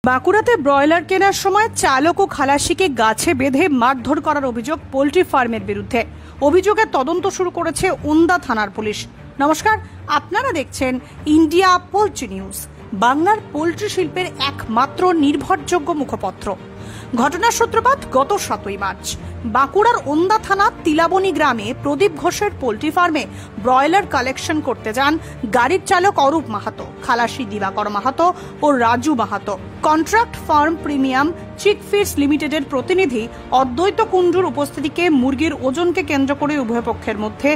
বাঁকুড়াতে broiler কেনার সময় চালক ও খালাসিকে গাছে বেঁধে মারধর করার অভিযোগ পোল্ট্রি ফার্মের বিরুদ্ধে। অভিযোগের তদন্ত শুরু করেছে ওন্দা থানার পুলিশ। নমস্কার, আপনারা দেখছেন ইন্ডিয়া পোল্ট্রি নিউজ, বাংলার পোল্ট্রি শিল্পের একমাত্র নির্ভরযোগ্য মুখপত্র। ঘটনার সূত্রপাত গত 7ই মার্চ বাঁকুড়ার ওন্দা থানা তিলাবনী গ্রামে প্রদীপ ঘোষের পোল্ট্রি ফার্মে ব্রয়লার কালেকশন করতে যান গাড়ির চালক অরূপ মাহাতো, খালাসি দিবাকর মাহাতো ও Raju Mahato. Contract firm premium chick feeds লিমিটেডের প্রতিনিধি অদ্বৈত কুণ্ডুর উপস্থিতিকে মুরগির ওজনকে কেন্দ্র করে উভয় পক্ষের মধ্যে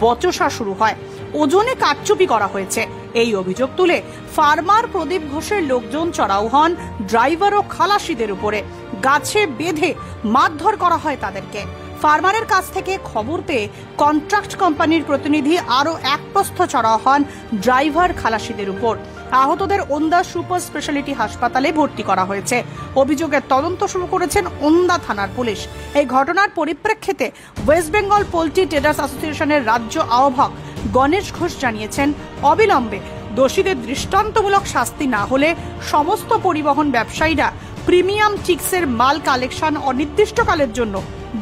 বচসা শুরু হয়। ওজনে কারচুপি করা হয়েছে এই অভিযোগ তুলে ফার্মার প্রদীপ ঘোষের লোকজন চড়াও হন ড্রাইভার ও খালাসিদের উপরে। গাছে বেঁধে মারধর করা হয় তাদেরকে। ফার্মারের কাছ থেকে খবর পেয়ে কন্ট্রাক্ট কোম্পানির প্রতিনিধি আরও এক প্রস্থ চড়াও হন ড্রাইভার খালাসিদের উপর। আহতদের ওন্দা সুপার স্পেশালিটি হাসপাতালে ভর্তি করা হয়েছে। অভিযোগের তদন্ত শুরু করেছেন ওন্দা থানার পুলিশ। এই ঘটনার পরিপ্রেক্ষিতে ওয়েস্ট বেঙ্গল পোল্ট্রি ট্রেডার্স অ্যাসোসিয়েশনের রাজ্য আহ্বায়ক গণেশ ঘোষ জানিয়েছেন, অবিলম্বে দোষীদের দৃষ্টান্তমূলক শাস্তি না হলে সমস্ত পরিবহন ব্যবসায়ীরা প্রিমিয়াম চিক্সের মাল কালেকশন অনির্দিষ্টকালের জন্য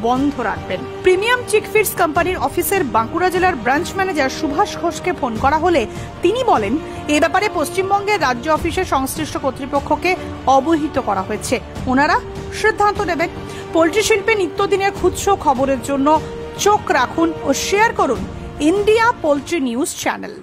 বন্ধ রাখবেন। প্রিমিয়াম চিক ফিডস কোম্পানির অফিসের বাঁকুড়া জেলার ব্রাঞ্চ ম্যানেজার সুভাষ ঘোষকে ফোন করা হলে তিনি বলেন, এ ব্যাপারে পশ্চিমবঙ্গের রাজ্য অফিসের সংশ্লিষ্ট কর্তৃপক্ষকে অবহিত করা হয়েছে, ওনারা সিদ্ধান্ত নেবেন। পোল্ট্রি শিল্পে নিত্যদিনের খুচরো খবরের জন্য চোখ রাখুন ও শেয়ার করুন ইন্ডিয়া পোল্ট্রি নিউজ চ্যানেল।